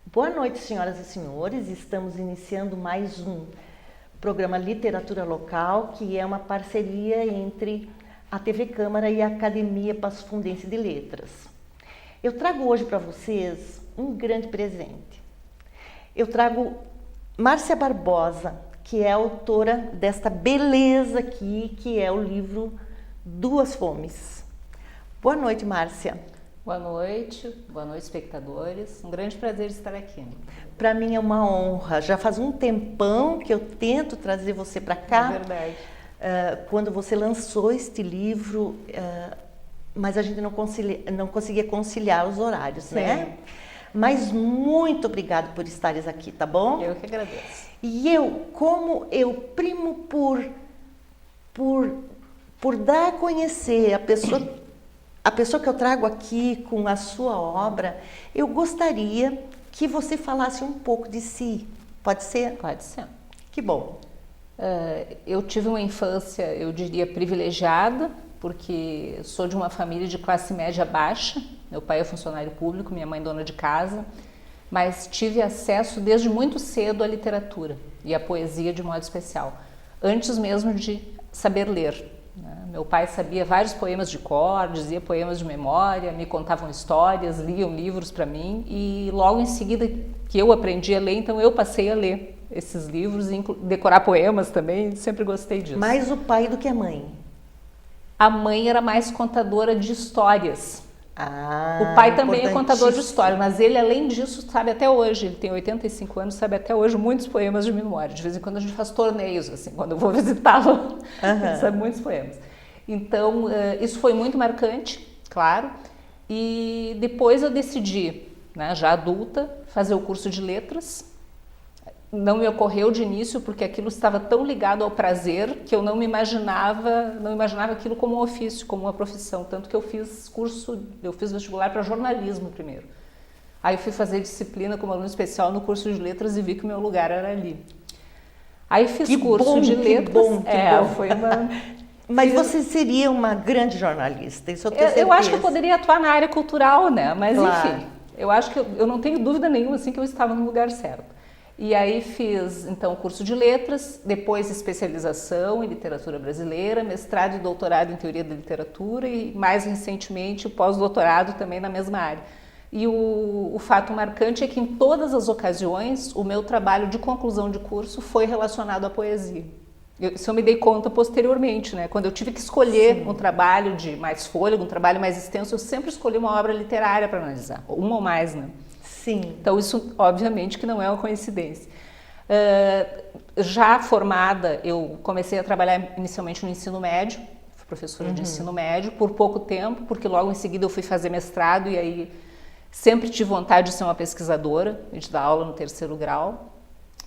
Boa noite, senhoras e senhores. Estamos iniciando mais um programa Literatura Local, que é uma parceria entre a TV Câmara e a Academia Passo Fundense de Letras. Eu trago hoje para vocês um grande presente. Eu trago Márcia Barbosa, que é autora desta beleza aqui, que é o livro Duas Fomes. Boa noite, Márcia. Boa noite, espectadores. Um grande prazer estar aqui. Para mim é uma honra. Já faz um tempão que eu tento trazer você para cá. É verdade. Quando você lançou este livro, mas a gente não conseguia conciliar os horários, né? Mas muito obrigado por estares aqui, tá bom? Eu que agradeço. E como eu primo por dar a conhecer a pessoa que eu trago aqui com a sua obra, eu gostaria que você falasse um pouco de si. Pode ser? Pode ser. Que bom. Eu tive uma infância, eu diria, privilegiada, porque sou de uma família de classe média baixa. Meu pai é funcionário público, minha mãe dona de casa, mas tive acesso desde muito cedo à literatura e à poesia de modo especial, antes mesmo de saber ler. Meu pai sabia vários poemas de cor, dizia poemas de memória, me contavam histórias, liam livros para mim e logo em seguida que eu aprendi a ler, então eu passei a ler esses livros e decorar poemas também, sempre gostei disso. Mais o pai do que a mãe? A mãe era mais contadora de histórias. O pai também é contador de histórias, mas ele além disso sabe até hoje, ele tem 85 anos, sabe até hoje muitos poemas de memória. De vez em quando a gente faz torneios, assim, quando eu vou visitá-lo, ele sabe muitos poemas. Então, isso foi muito marcante, claro, e depois eu decidi, né, já adulta, fazer o curso de letras. Não me ocorreu de início porque aquilo estava tão ligado ao prazer que eu não imaginava aquilo como um ofício, como uma profissão, tanto que eu fiz vestibular para jornalismo primeiro. Aí eu fui fazer disciplina como aluno especial no curso de letras e vi que o meu lugar era ali. Aí fiz curso de letras. Que bom. Foi uma... Mas você seria uma grande jornalista, isso eu tenho certeza. Eu acho que eu poderia atuar na área cultural, né? Mas claro. Enfim, eu acho que eu não tenho dúvida nenhuma assim que eu estava no lugar certo. E aí fiz então curso de letras, depois especialização em literatura brasileira, mestrado e doutorado em teoria da literatura e mais recentemente o pós-doutorado também na mesma área. E o fato marcante é que em todas as ocasiões o meu trabalho de conclusão de curso foi relacionado à poesia. Isso eu me dei conta posteriormente, né? Quando eu tive que escolher um trabalho de mais fôlego, um trabalho mais extenso, eu sempre escolhi uma obra literária para analisar, uma ou mais, né? Sim. Então isso obviamente que não é uma coincidência. Já formada, eu comecei a trabalhar inicialmente no ensino médio, fui professora de ensino médio por pouco tempo, porque logo em seguida eu fui fazer mestrado e aí sempre tive vontade de ser uma pesquisadora, de dar aula no terceiro grau.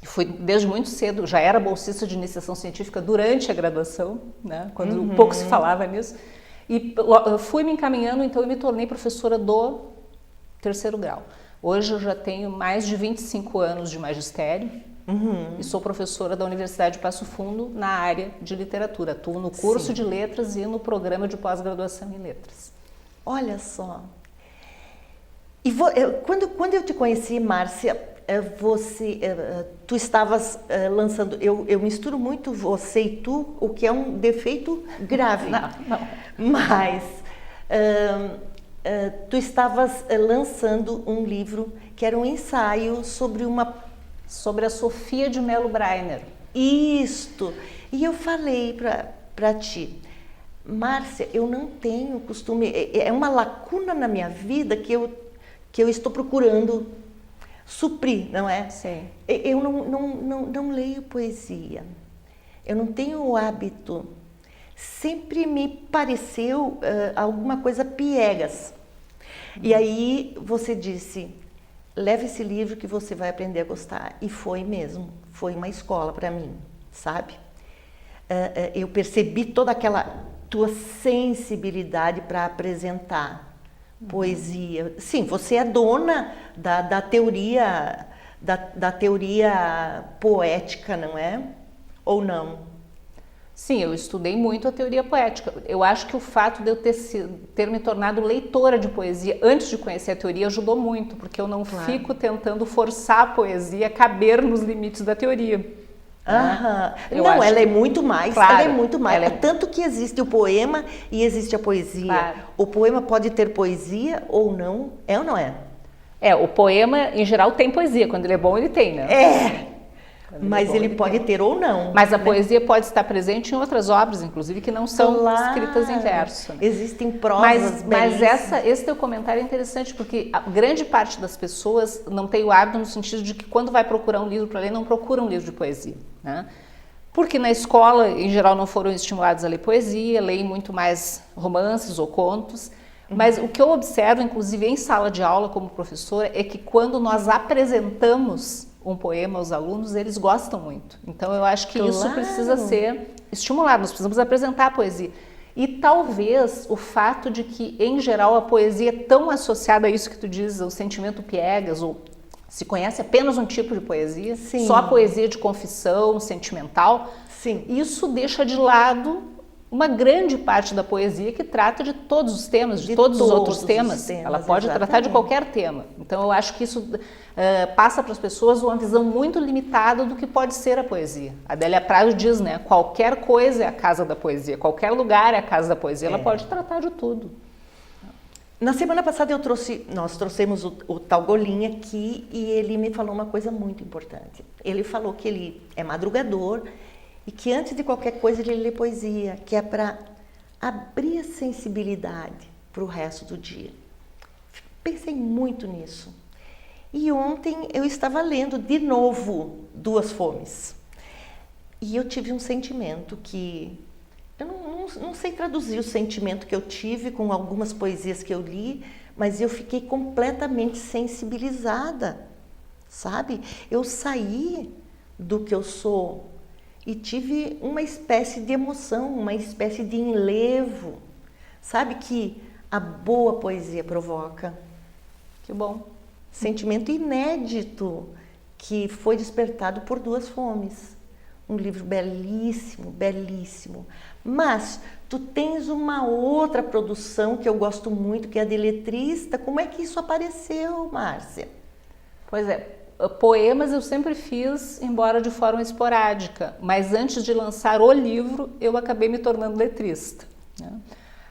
Fui desde muito cedo, já era bolsista de iniciação científica durante a graduação, né, quando pouco se falava nisso, e fui me encaminhando, então eu me tornei professora do terceiro grau. Hoje eu já tenho mais de 25 anos de magistério e sou professora da Universidade de Passo Fundo na área de literatura. Atuo no curso de letras e no programa de pós-graduação em letras. Olha só. E quando eu te conheci, Márcia, tu estavas lançando, eu misturo muito você e tu, o que é um defeito grave. Não. Mas tu estavas lançando um livro que era um ensaio sobre a Sofia de Mello Breiner. Isto. E eu falei para ti, Márcia, eu não tenho costume, é uma lacuna na minha vida que eu estou procurando suprir, não é? Sim. Eu não leio poesia, eu não tenho o hábito, sempre me pareceu alguma coisa piegas. E aí você disse, leve esse livro que você vai aprender a gostar. E foi mesmo, foi uma escola para mim, sabe? Eu percebi toda aquela tua sensibilidade para apresentar poesia. Sim, você é dona da teoria da teoria poética, não é? Ou não? Sim, eu estudei muito a teoria poética. Eu acho que o fato de eu ter me tornado leitora de poesia antes de conhecer a teoria ajudou muito, porque eu não fico tentando forçar a poesia a caber nos limites da teoria. Não, ela é muito mais, claro, ela é muito mais. É tanto que existe o poema e existe a poesia. Claro. O poema pode ter poesia ou não, é ou não é? O poema, em geral, tem poesia. Quando ele é bom, ele tem, né? Mas ele pode ter ou não. Mas a poesia pode estar presente em outras obras, inclusive, que não são escritas em verso. Né? Existem prosas Mas esse teu comentário é interessante, porque a grande parte das pessoas não tem o hábito no sentido de que quando vai procurar um livro para ler, não procura um livro de poesia. Né? Porque na escola, em geral, não foram estimulados a ler poesia, leem muito mais romances ou contos. Mas o que eu observo, inclusive em sala de aula como professora, é que quando nós apresentamos um poema aos alunos, eles gostam muito. Então eu acho que isso precisa ser estimulado, nós precisamos apresentar a poesia. E talvez o fato de que, em geral, a poesia é tão associada a isso que tu dizes, ao sentimento piegas, ou se conhece apenas um tipo de poesia, só a poesia de confissão, sentimental, isso deixa de lado uma grande parte da poesia que trata de todos os temas, de todos os outros temas. Ela pode tratar de qualquer tema. Então eu acho que isso passa para as pessoas uma visão muito limitada do que pode ser a poesia. A Adélia Prado diz, né? Qualquer coisa é a casa da poesia, qualquer lugar é a casa da poesia. Ela pode tratar de tudo. Na semana passada nós trouxemos o Tal Golinha aqui e ele me falou uma coisa muito importante. Ele falou que ele é madrugador e que antes de qualquer coisa ele lê poesia, que é para abrir a sensibilidade para o resto do dia. Pensei muito nisso. E ontem eu estava lendo de novo Duas Fomes. E eu tive um sentimento que... Eu não sei traduzir o sentimento que eu tive com algumas poesias que eu li, mas eu fiquei completamente sensibilizada, sabe? Eu saí do que eu sou e tive uma espécie de emoção, uma espécie de enlevo, sabe, que a boa poesia provoca. Que bom. Sentimento inédito que foi despertado por Duas Fomes. Um livro belíssimo, belíssimo. Mas tu tens uma outra produção que eu gosto muito, que é a de letrista. Como é que isso apareceu, Márcia? Pois é. Poemas eu sempre fiz, embora de forma esporádica, mas antes de lançar o livro, eu acabei me tornando letrista. Né?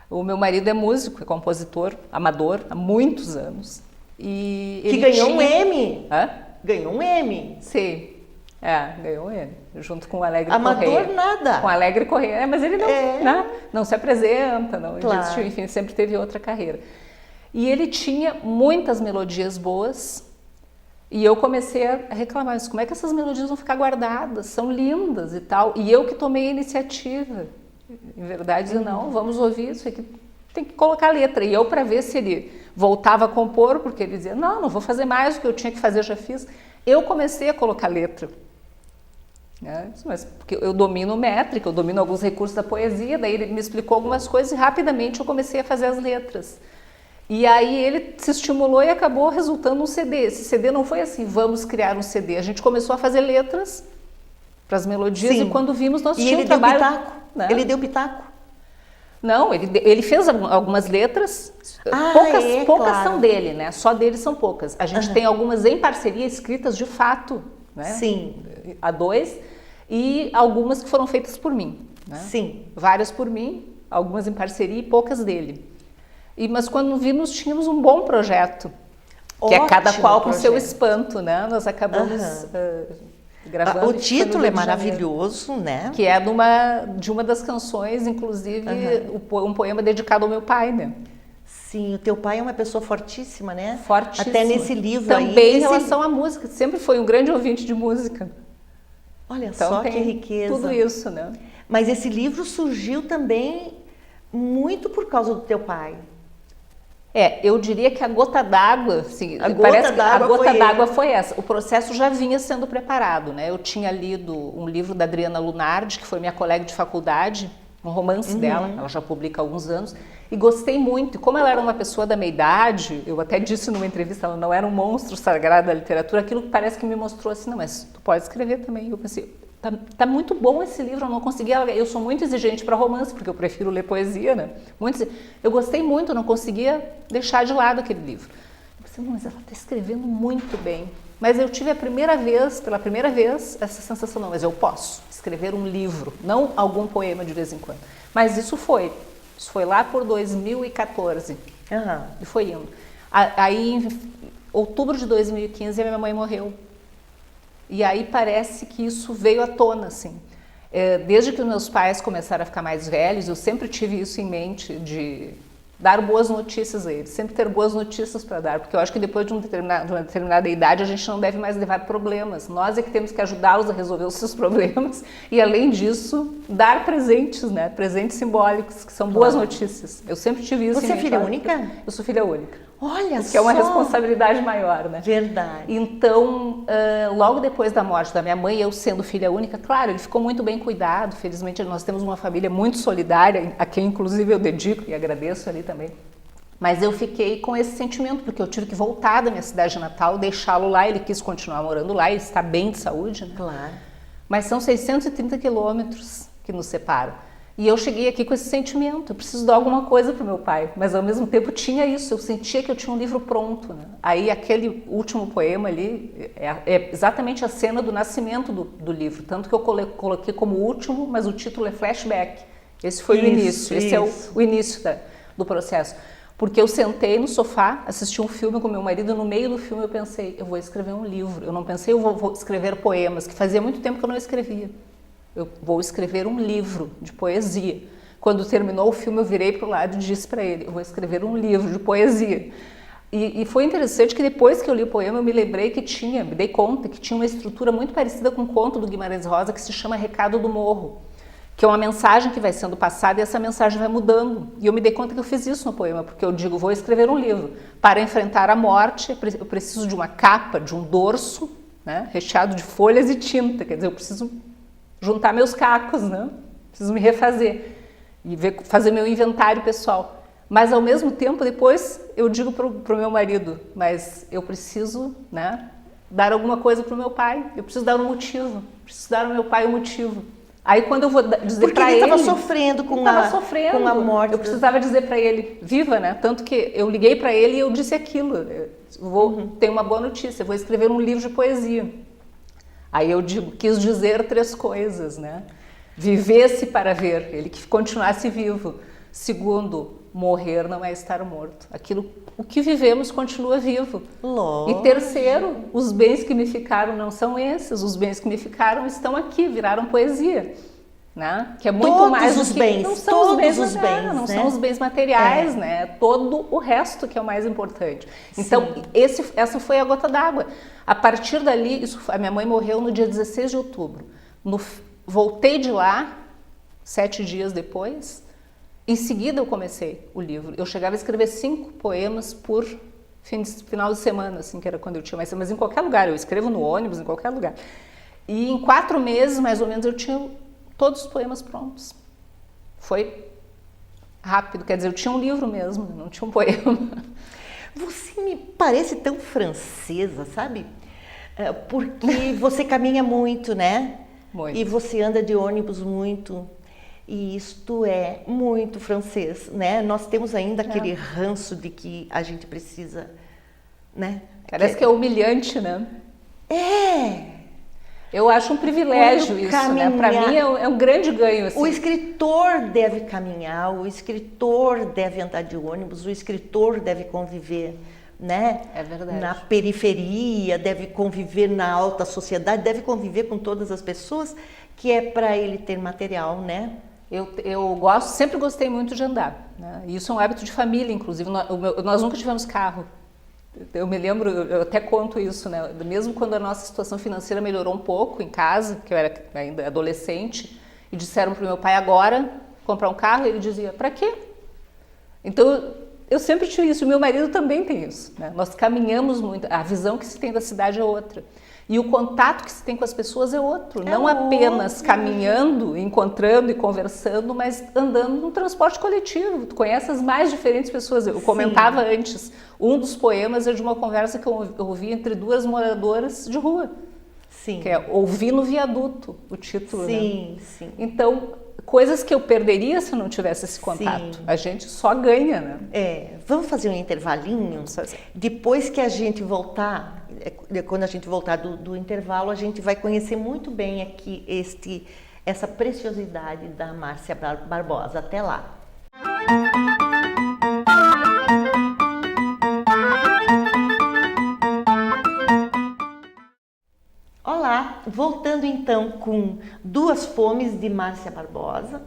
O meu marido é músico, é compositor, amador, há muitos anos. E que ganhou um M. Ganhou um M. Sim, ganhou um M, junto com o Alegre Amador Correia. Nada. Com o Alegre Correia, mas ele não se apresenta, não existiu, enfim, sempre teve outra carreira. E ele tinha muitas melodias boas, e eu comecei a reclamar, mas como é que essas melodias vão ficar guardadas? São lindas e tal. E eu que tomei a iniciativa, em verdade, não, vamos ouvir isso aqui, tem que colocar letra. E eu, para ver se ele voltava a compor, porque ele dizia, não vou fazer mais, o que eu tinha que fazer eu já fiz. Eu comecei a colocar letra. Mas porque eu domino métrica, eu domino alguns recursos da poesia, daí ele me explicou algumas coisas e rapidamente eu comecei a fazer as letras. E aí ele se estimulou e acabou resultando um CD. Esse CD não foi assim, vamos criar um CD. A gente começou a fazer letras para as melodias e quando vimos nós tínhamos um trabalho... Pitaco. Né? Ele deu pitaco? Não, ele fez algumas letras, poucas são dele, né? Só dele são poucas. A gente tem algumas em parceria escritas de fato, né? Sim. A dois, e algumas que foram feitas por mim. Né? Sim. Várias por mim, algumas em parceria e poucas dele. Mas quando vimos, tínhamos um bom projeto, que é cada qual com seu espanto, né? Nós acabamos gravando. O título é maravilhoso, né? Que é de uma das canções, inclusive, um poema dedicado ao meu pai, né? Sim, o teu pai é uma pessoa fortíssima, né? Fortíssima. Até nesse livro também em relação à música, sempre foi um grande ouvinte de música. Olha então, só que riqueza. Tudo isso, né? Mas esse livro surgiu também muito por causa do teu pai. Eu diria que a gota d'água, assim, a gota d'água foi essa. O processo já vinha sendo preparado, né? Eu tinha lido um livro da Adriana Lunardi, que foi minha colega de faculdade, um romance dela, ela já publica há alguns anos, e gostei muito. E como ela era uma pessoa da minha idade, eu até disse numa entrevista, ela não era um monstro sagrado da literatura, aquilo que parece que me mostrou assim, não, mas tu pode escrever também. Eu pensei, tá muito bom esse livro, eu não conseguia, eu sou muito exigente para romance, porque eu prefiro ler poesia, né? Eu gostei muito, eu não conseguia deixar de lado aquele livro. Eu pensei, mas ela está escrevendo muito bem. Mas eu tive pela primeira vez, essa sensação, não, mas eu posso escrever um livro, não algum poema de vez em quando. Mas isso foi lá por 2014, e foi indo. Aí, em outubro de 2015, a minha mãe morreu. E aí parece que isso veio à tona, assim. Desde que os meus pais começaram a ficar mais velhos, eu sempre tive isso em mente, de dar boas notícias a eles, sempre ter boas notícias para dar, porque eu acho que depois de uma determinada idade a gente não deve mais levar problemas, nós é que temos que ajudá-los a resolver os seus problemas e, além disso, dar presentes, né? Presentes simbólicos, que são boas notícias. Eu sempre tive isso. Você é filha única? Eu sou filha única. Olha só! Que é uma responsabilidade maior, né? Verdade. Então, logo depois da morte da minha mãe, eu sendo filha única, claro, ele ficou muito bem cuidado. Felizmente, nós temos uma família muito solidária, a quem inclusive eu dedico e agradeço ali também. Mas eu fiquei com esse sentimento, porque eu tive que voltar da minha cidade natal, deixá-lo lá, ele quis continuar morando lá, ele está bem de saúde, né? Claro. Mas são 630 quilômetros que nos separam. E eu cheguei aqui com esse sentimento, eu preciso dar alguma coisa para o meu pai, mas ao mesmo tempo tinha isso, eu sentia que eu tinha um livro pronto, né? Aí aquele último poema ali é exatamente a cena do nascimento do livro, tanto que eu coloquei como último, mas o título é Flashback. Esse foi o início, esse é o início do processo. Porque eu sentei no sofá, assisti um filme com meu marido, no meio do filme eu pensei, eu vou escrever um livro, eu não pensei eu vou escrever poemas, que fazia muito tempo que eu não escrevia. Eu vou escrever um livro de poesia. Quando terminou o filme, eu virei para o lado e disse para ele, eu vou escrever um livro de poesia. E foi interessante que depois que eu li o poema, eu me lembrei me dei conta que tinha uma estrutura muito parecida com um conto do Guimarães Rosa que se chama Recado do Morro, que é uma mensagem que vai sendo passada e essa mensagem vai mudando. E eu me dei conta que eu fiz isso no poema, porque eu digo, vou escrever um livro. Para enfrentar a morte, eu preciso de uma capa, de um dorso, né, recheado de folhas e tinta, quer dizer, eu preciso juntar meus cacos, né? Preciso me refazer e fazer meu inventário pessoal. Mas, ao mesmo tempo, depois eu digo para o meu marido, mas eu preciso, né, dar alguma coisa para o meu pai, eu preciso dar um motivo, preciso dar ao meu pai um motivo. Aí, quando eu vou dizer para ele... Porque ele estava sofrendo com a morte. Eu precisava dizer para ele, viva, né? Tanto que eu liguei para ele e eu disse aquilo, tenho uma boa notícia, eu vou escrever um livro de poesia. Aí eu quis dizer 3 coisas, né? Vivesse para ver, ele que continuasse vivo. Segundo, morrer não é estar morto. O que vivemos continua vivo. Lógico. E terceiro, os bens que me ficaram não são esses, os bens que me ficaram estão aqui, viraram poesia. Né? Que é muito todos mais os do que bens, não são os bens, né? Não são os bens materiais, né? Todo o resto que é o mais importante. Então, essa foi a gota d'água. A partir dali, a minha mãe morreu no dia 16 de outubro. Voltei de lá, 7 dias depois. Em seguida eu comecei o livro. Eu chegava a escrever 5 poemas por final de semana, assim, que era quando eu tinha mais, mas em qualquer lugar. Eu escrevo no ônibus, em qualquer lugar. E em 4 meses, mais ou menos, eu tinha todos os poemas prontos. Foi rápido, quer dizer, eu tinha um livro mesmo, não tinha um poema. Você me parece tão francesa, sabe? Porque você caminha muito, né? Muito. E você anda de ônibus muito. E isto é muito francês, né? Nós temos ainda aquele ranço de que a gente precisa, né? Parece que é humilhante, né? É! Eu acho um privilégio isso, né? Para mim é um grande ganho. Assim. O escritor deve caminhar, o escritor deve andar de ônibus, o escritor deve conviver, né? É verdade. Na periferia, deve conviver na alta sociedade, deve conviver com todas as pessoas, que é para ele ter material, né? Eu sempre gostei muito de andar, né? Isso é um hábito de família, inclusive. Nós nunca tivemos carro. Eu me lembro, eu até conto isso, né? Mesmo quando a nossa situação financeira melhorou um pouco em casa, que eu era ainda adolescente, e disseram para o meu pai agora comprar um carro, ele dizia, para quê? Então, eu sempre tive isso, o meu marido também tem isso, né? Nós caminhamos muito, a visão que se tem da cidade é outra. E o contato que se tem com as pessoas é outro, não apenas caminhando, encontrando e conversando, mas andando no transporte coletivo. Tu conhece as mais diferentes pessoas. Eu comentava antes, um dos poemas é de uma conversa que eu ouvi entre 2 moradoras de rua. Sim. Que é Ouvi no Viaduto, o título, Sim, né? sim. Então, coisas que eu perderia se eu não tivesse esse contato. Sim. A gente só ganha, né? Vamos fazer um intervalinho? Vamos fazer. Depois que a gente voltar, quando a gente voltar do intervalo, a gente vai conhecer muito bem aqui essa preciosidade da Márcia Barbosa. Até lá! Olá, voltando então com Duas Fomes de Márcia Barbosa.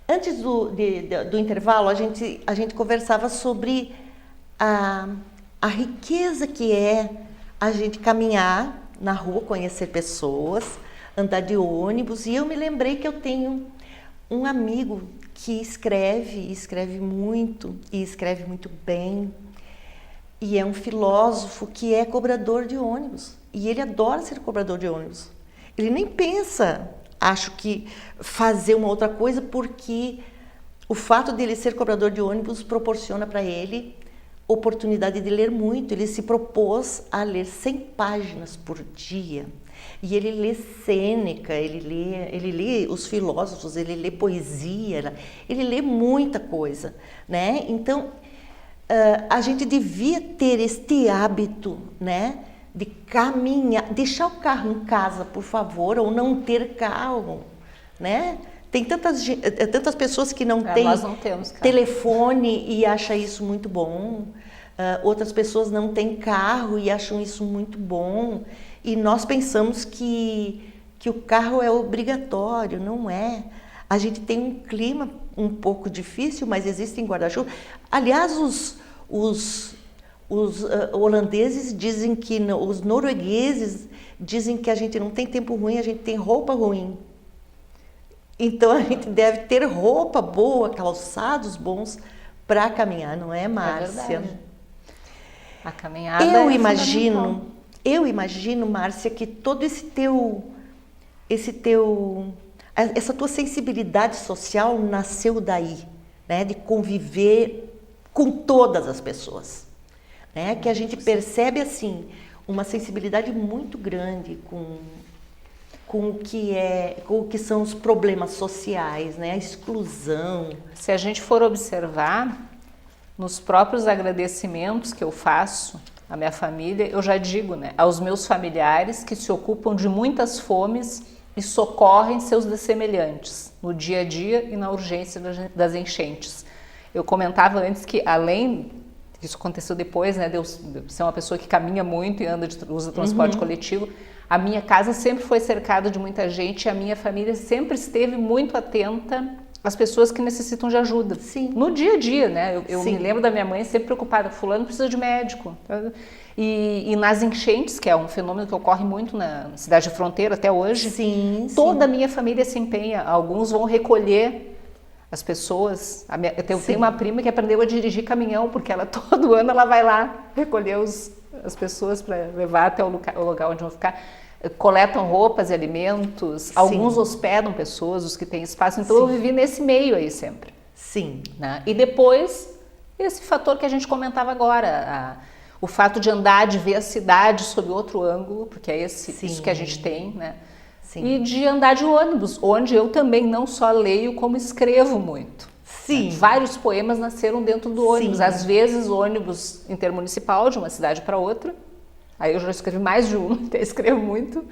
Antes do intervalo, a gente conversava sobre a riqueza que é a gente caminhar na rua, conhecer pessoas, andar de ônibus. E eu me lembrei que eu tenho um amigo que escreve muito e escreve muito bem. E é um filósofo que é cobrador de ônibus. E ele adora ser cobrador de ônibus. Ele nem pensa, acho que, fazer uma outra coisa, porque o fato dele ser cobrador de ônibus proporciona para ele oportunidade de ler muito. Ele se propôs a ler 100 páginas por dia. E ele lê Sêneca, ele lê os filósofos, ele lê poesia, ele lê muita coisa, né? Então, a gente devia ter este hábito, né, de caminhar, deixar o carro em casa, por favor, ou não ter carro, né? Tem tantas pessoas que não têm nós não temos carro. Telefone e acham isso muito bom. Outras pessoas não têm carro e acham isso muito bom. E nós pensamos que o carro é obrigatório, não é. A gente tem um clima um pouco difícil, mas existem guarda-chuva. Aliás, os holandeses dizem que os noruegueses dizem que a gente não tem tempo ruim, a gente tem roupa ruim. Então a gente deve ter roupa boa, calçados bons para caminhar, não é, Márcia? É verdade. A caminhada eu imagino, Márcia, que todo essa tua sensibilidade social nasceu daí, né, de conviver com todas as pessoas. Né? Que a gente percebe assim uma sensibilidade muito grande com o que são os problemas sociais, né? A exclusão. Se a gente for observar nos próprios agradecimentos que eu faço à minha família, eu já digo, né, aos meus familiares que se ocupam de muitas fomes e socorrem seus dessemelhantes no dia a dia e na urgência das enchentes. Eu comentava antes que, além, isso aconteceu depois, né, de eu ser uma pessoa que caminha muito e usa transporte coletivo, a minha casa sempre foi cercada de muita gente e a minha família sempre esteve muito atenta às pessoas que necessitam de ajuda. Sim. No dia a dia, né? Eu Sim. me lembro da minha mãe sempre preocupada, fulano precisa de médico. E nas enchentes, que é um fenômeno que ocorre muito na cidade de Fronteira até hoje, sim, toda a minha família se empenha. Alguns vão recolher as pessoas. Eu tenho uma prima que aprendeu a dirigir caminhão, porque todo ano ela vai lá recolher as pessoas para levar até o lugar onde vão ficar. Coletam roupas e alimentos, sim. Alguns hospedam pessoas, os que têm espaço. Então, sim. Eu vivi nesse meio aí sempre. Sim. Né? E depois, esse fator que a gente comentava agora, o fato de andar, de ver a cidade sob outro ângulo, porque é isso que a gente tem, né? Sim. E de andar de ônibus, onde eu também não só leio, como escrevo muito. Sim. Vários poemas nasceram dentro do ônibus. Sim. Às vezes, ônibus intermunicipal, de uma cidade para outra. Aí eu já escrevi mais de um, até escrevo muito.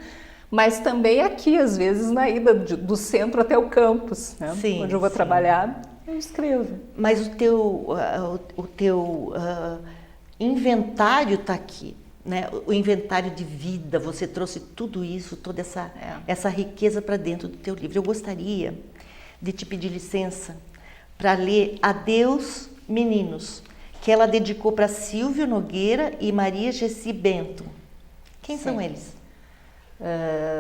Mas também aqui, às vezes, na ida do centro até o campus, né? Sim, onde eu vou trabalhar, eu escrevo. Mas o teu inventário está aqui. Né? O inventário de vida, você trouxe tudo isso, toda essa riqueza para dentro do teu livro. Eu gostaria de te pedir licença para ler Adeus, Meninos, que ela dedicou para Silvio Nogueira e Maria Gessi Bento. Quem são eles?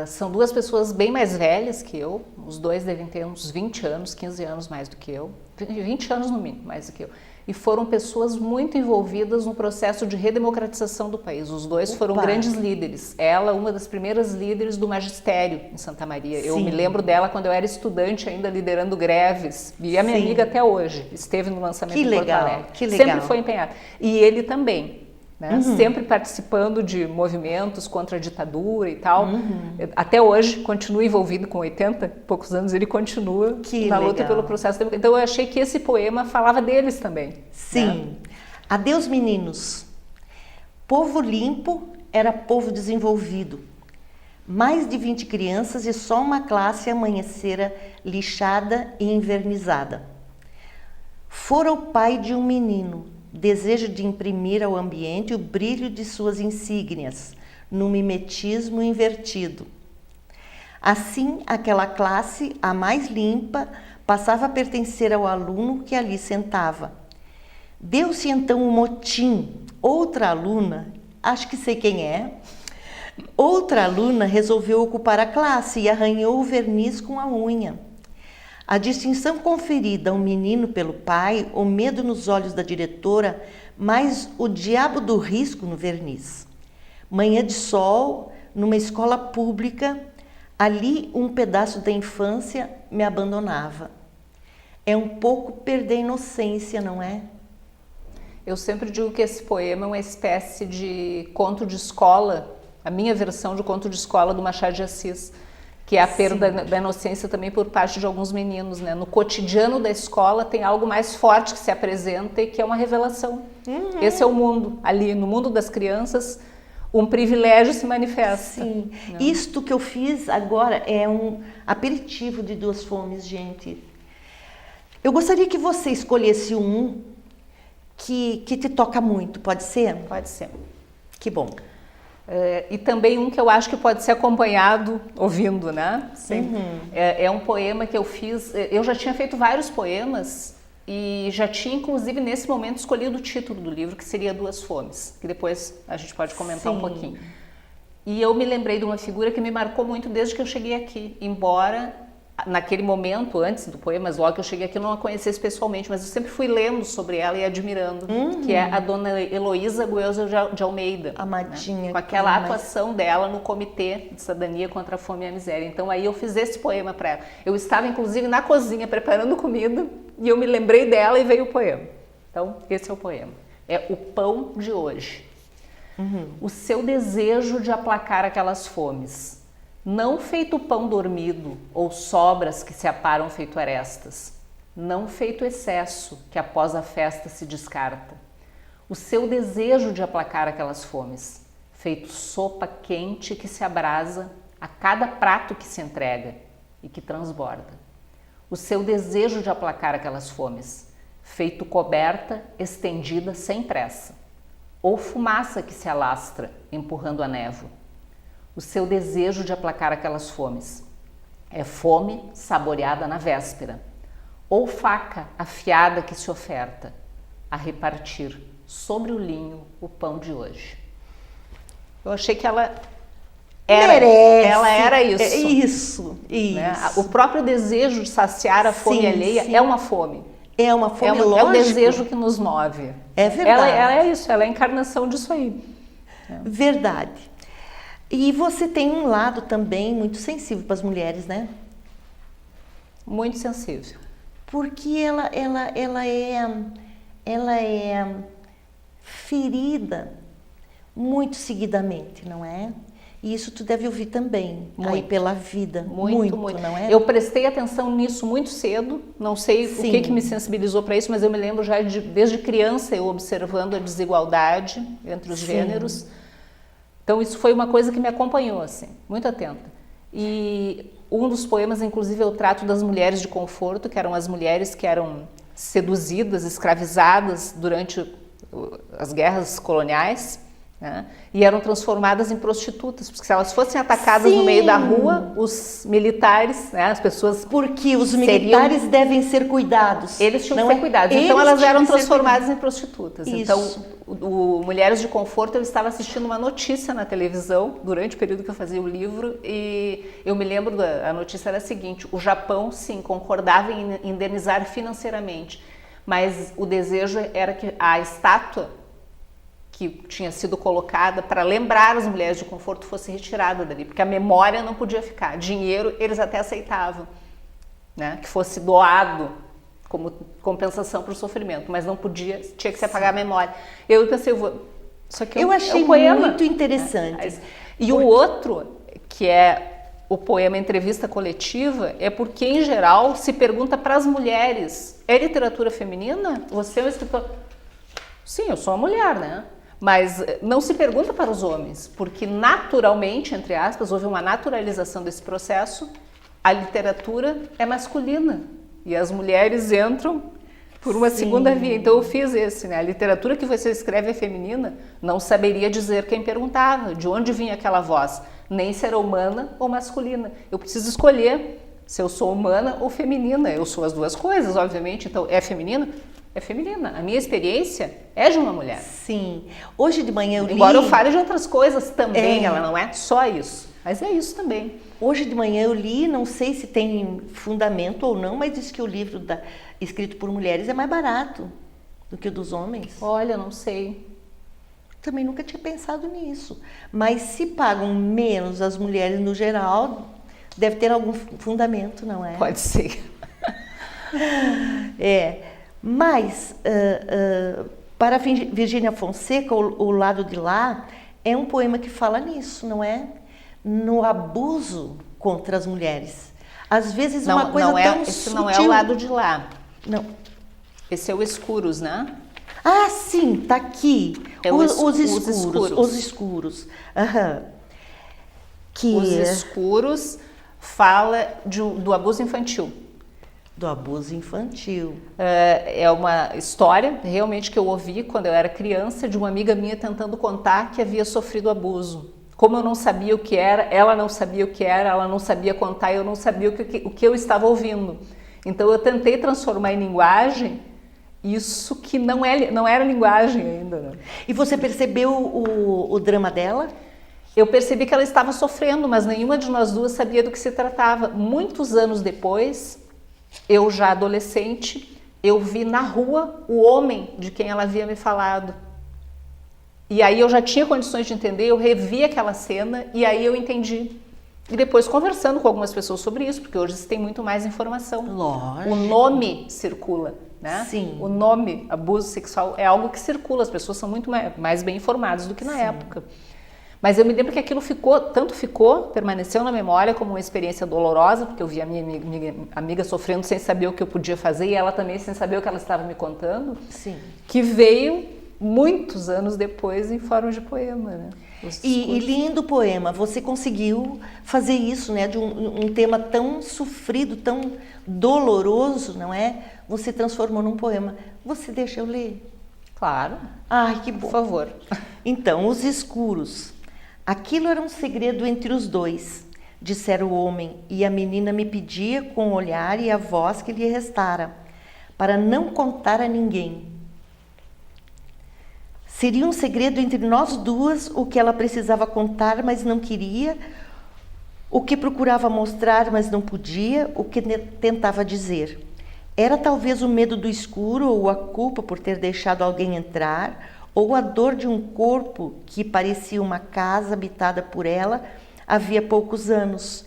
São duas pessoas bem mais velhas que eu, os dois devem ter uns 20 anos, 15 anos mais do que eu, 20 anos no mínimo mais do que eu. E foram pessoas muito envolvidas no processo de redemocratização do país. Os dois foram grandes líderes. Ela, uma das primeiras líderes do magistério em Santa Maria. Sim. Eu me lembro dela quando eu era estudante ainda liderando greves. E a minha amiga até hoje esteve no lançamento de Porto Alegre. Que legal. Sempre foi empenhada. E ele também. né? Sempre participando de movimentos contra a ditadura e tal. Até hoje, continua envolvido com 80 e poucos anos, ele continua na luta pelo processo democrático. Então eu achei que esse poema falava deles também. Sim. Né? Adeus, meninos. Povo limpo era povo desenvolvido. Mais de 20 crianças e só uma classe amanhecera lixada e invernizada. Fora o pai de um menino, desejo de imprimir ao ambiente o brilho de suas insígnias, num mimetismo invertido. Assim, aquela classe, a mais limpa, passava a pertencer ao aluno que ali sentava. Deu-se então um motim. Outra aluna, acho que sei quem é, outra aluna resolveu ocupar a classe e arranhou o verniz com a unha. A distinção conferida a um menino pelo pai, o medo nos olhos da diretora, mas o diabo do risco no verniz. Manhã de sol, numa escola pública, ali um pedaço da infância me abandonava. É um pouco perder a inocência, não é? Eu sempre digo que esse poema é uma espécie de conto de escola, a minha versão de conto de escola do Machado de Assis, que é a perda da inocência também por parte de alguns meninos, né? No cotidiano da escola tem algo mais forte que se apresenta e que é uma revelação. Esse é o mundo, ali no mundo das crianças, um privilégio se manifesta. Sim, isto que eu fiz agora é um aperitivo de Duas Fomes, gente. Eu gostaria que você escolhesse um que te toca muito, pode ser? Pode ser. Que bom. E também um que eu acho que pode ser acompanhado ouvindo, né? É um poema que eu fiz, eu já tinha feito vários poemas e já tinha inclusive nesse momento escolhido o título do livro, que seria Duas Fomes, que depois a gente pode comentar um pouquinho. E eu me lembrei de uma figura que me marcou muito desde que eu cheguei aqui, embora naquele momento, antes do poema, mas logo que eu cheguei aqui eu não a conhecesse pessoalmente, mas eu sempre fui lendo sobre ela e admirando, que é a dona Heloísa Guelzo de Almeida. Amadinha. Né? Com aquela atuação dela no Comitê de Cidadania contra a Fome e a Miséria. Então aí eu fiz esse poema para ela. Eu estava inclusive na cozinha preparando comida e eu me lembrei dela e veio o poema. Então esse é o poema. É o pão de hoje. O seu desejo de aplacar aquelas fomes. Não feito pão dormido ou sobras que se aparam feito arestas, não feito excesso que após a festa se descarta. O seu desejo de aplacar aquelas fomes, feito sopa quente que se abrasa a cada prato que se entrega e que transborda. O seu desejo de aplacar aquelas fomes, feito coberta estendida sem pressa, ou fumaça que se alastra empurrando a névoa. O seu desejo de aplacar aquelas fomes é fome saboreada na véspera, ou faca afiada que se oferta a repartir sobre o linho o pão de hoje. Eu achei que ela era isso. Isso. Né? O próprio desejo de saciar a fome alheia é uma fome. É uma fome, é o desejo que nos move. É verdade. Ela é isso, ela é a encarnação disso aí. Verdade. E você tem um lado também muito sensível para as mulheres, né? Muito sensível. Porque ela é ferida muito seguidamente, não é? E isso tu deve ouvir também, aí pela vida. Muito, não é? Eu prestei atenção nisso muito cedo, não sei o que me sensibilizou para isso, mas eu me lembro já desde criança eu observando a desigualdade entre os gêneros. Então isso foi uma coisa que me acompanhou, assim, muito atenta. E um dos poemas, inclusive, eu trato das mulheres de conforto, que eram as mulheres que eram seduzidas, escravizadas durante as guerras coloniais, né? E eram transformadas em prostitutas, porque se elas fossem atacadas no meio da rua, os militares, né, as pessoas... Porque os militares devem ser cuidados. Eles tinham que ser cuidados, então elas eram transformadas em prostitutas. Isso. Então, o Mulheres de Conforto, eu estava assistindo uma notícia na televisão, durante o período que eu fazia o livro, e eu me lembro, a notícia era a seguinte: o Japão, sim, concordava em indenizar financeiramente, mas o desejo era que a estátua que tinha sido colocada para lembrar as mulheres de conforto fosse retirada dali, porque a memória não podia ficar. Dinheiro eles até aceitavam, né, que fosse doado como compensação para o sofrimento, mas não podia, tinha que se apagar a memória. Eu pensei, Isso aqui Eu achei um poema. muito interessante. E o outro, que é o poema Entrevista Coletiva, é porque, em geral, se pergunta para as mulheres: é literatura feminina? Você é um escritor? Sim, eu sou uma mulher, né? Mas não se pergunta para os homens, porque naturalmente, entre aspas, houve uma naturalização desse processo. A literatura é masculina e as mulheres entram por uma segunda via. Então eu fiz esse, né? A literatura que você escreve é feminina, não saberia dizer quem perguntava, de onde vinha aquela voz, nem se era humana ou masculina. Eu preciso escolher se eu sou humana ou feminina. Eu sou as duas coisas, obviamente. Então, é feminina? É feminina. A minha experiência é de uma mulher. Sim. Hoje de manhã eu li... Embora eu fale de outras coisas também, ela não é só isso. Mas é isso também. Hoje de manhã eu li, não sei se tem fundamento ou não, mas diz que o livro escrito por mulheres é mais barato do que o dos homens. Olha, não sei. Também nunca tinha pensado nisso. Mas se pagam menos as mulheres no geral, deve ter algum fundamento, não é? Pode ser. Mas, para Virgínia Fonseca, o Lado de Lá é um poema que fala nisso, não é? No abuso contra as mulheres. Às vezes uma coisa tão esse sutil... não é o Lado de Lá. Não. Esse é o Escuros, né? Ah, sim, tá aqui. É os escuros. Os escuros. Aham. Os Escuros fala do abuso infantil. Do abuso infantil. É uma história realmente que eu ouvi quando eu era criança de uma amiga minha tentando contar que havia sofrido abuso. Como eu não sabia o que era, ela não sabia o que era, ela não sabia contar, eu não sabia o que eu estava ouvindo. Então eu tentei transformar em linguagem isso que não era linguagem ainda. Né? E você percebeu o drama dela? Eu percebi que ela estava sofrendo, mas nenhuma de nós duas sabia do que se tratava. Muitos anos depois, eu já adolescente, eu vi na rua o homem de quem ela havia me falado. E aí eu já tinha condições de entender, eu revi aquela cena e aí eu entendi. E depois conversando com algumas pessoas sobre isso, porque hoje se tem muito mais informação. Lógico. O nome circula, né? Sim. O nome, abuso sexual, é algo que circula, as pessoas são muito mais bem informadas do que na época. Mas eu me lembro que aquilo permaneceu na memória como uma experiência dolorosa, porque eu vi a minha amiga sofrendo sem saber o que eu podia fazer e ela também sem saber o que ela estava me contando. Sim. Que veio muitos anos depois em forma de poema, né? E lindo poema, você conseguiu fazer isso, né? De um tema tão sofrido, tão doloroso, não é? Você transformou num poema. Você deixa eu ler? Claro. Ai, que bom. Por favor. Então, Os Escuros. Aquilo era um segredo entre os dois, dissera o homem, e a menina me pedia com o olhar e a voz que lhe restara, para não contar a ninguém. Seria um segredo entre nós duas, o que ela precisava contar, mas não queria, o que procurava mostrar, mas não podia, o que tentava dizer. Era talvez o medo do escuro ou a culpa por ter deixado alguém entrar, ou a dor de um corpo que parecia uma casa habitada por ela havia poucos anos,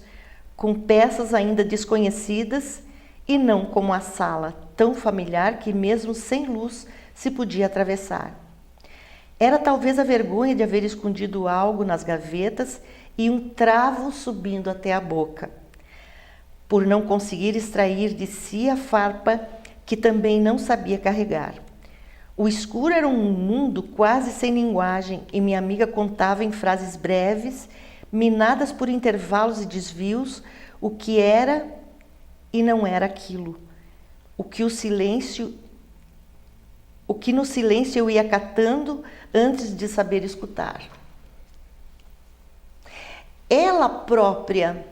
com peças ainda desconhecidas e não como a sala, tão familiar que mesmo sem luz se podia atravessar. Era talvez a vergonha de haver escondido algo nas gavetas e um travo subindo até a boca, por não conseguir extrair de si a farpa que também não sabia carregar. O escuro era um mundo quase sem linguagem e minha amiga contava em frases breves, minadas por intervalos e desvios, o que era e não era aquilo, o que no silêncio eu ia catando antes de saber escutar. Ela própria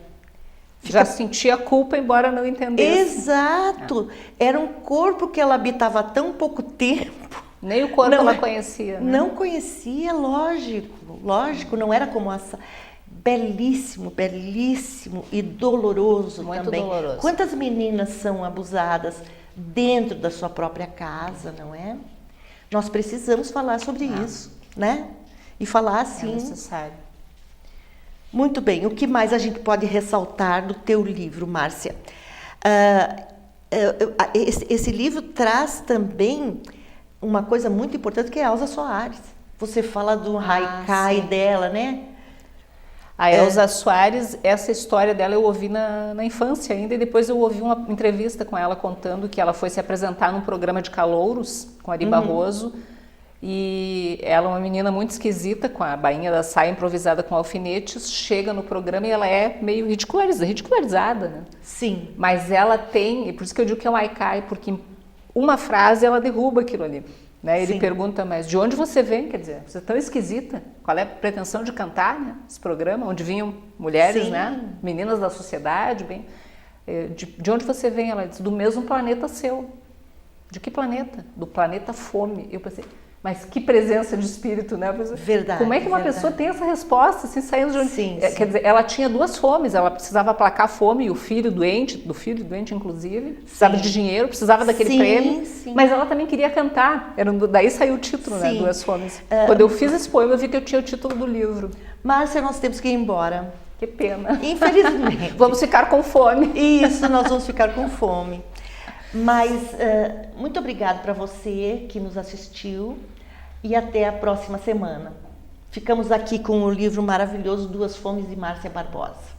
já sentia culpa, embora não entendesse. Exato. Era um corpo que ela habitava há tão pouco tempo. Nem o corpo ela conhecia, né? Não conhecia, lógico, não era como essa. Belíssimo, belíssimo e doloroso muito também. Doloroso. Quantas meninas são abusadas dentro da sua própria casa, não é? Nós precisamos falar sobre isso, né? E falar assim. É necessário. Muito bem, o que mais a gente pode ressaltar do teu livro, Márcia? Esse livro traz também uma coisa muito importante que é a Elza Soares. Você fala do haikai dela, né? A Elza Soares, essa história dela eu ouvi na infância ainda, e depois eu ouvi uma entrevista com ela contando que ela foi se apresentar num programa de calouros com Ari Barroso, e ela é uma menina muito esquisita, com a bainha da saia improvisada com alfinetes, chega no programa e ela é meio ridicularizada, né? Sim. Mas ela tem, e por isso que eu digo que é um haikai, porque uma frase ela derruba aquilo ali. Né? Ele pergunta, mas de onde você vem? Quer dizer, você é tão esquisita. Qual é a pretensão de cantar, né? Esse programa, onde vinham mulheres, né? Meninas da sociedade, bem. De onde você vem? Ela diz, do mesmo planeta seu. De que planeta? Do planeta Fome. Eu pensei, mas que presença de espírito, né? Pensei, verdade. Como é que uma pessoa tem essa resposta, assim, saindo de onde... Sim, Quer dizer, ela tinha duas fomes, ela precisava aplacar a fome, e o filho doente, inclusive, precisava de dinheiro, precisava daquele prêmio, mas ela também queria cantar. Daí saiu o título, né? Duas fomes. Quando eu fiz esse poema, eu vi que eu tinha o título do livro. Márcia, nós temos que ir embora. Que pena. Infelizmente. Vamos ficar com fome. Isso, nós vamos ficar com fome. Mas muito obrigada para você que nos assistiu e até a próxima semana. Ficamos aqui com o livro maravilhoso Duas Fomes de Márcia Barbosa.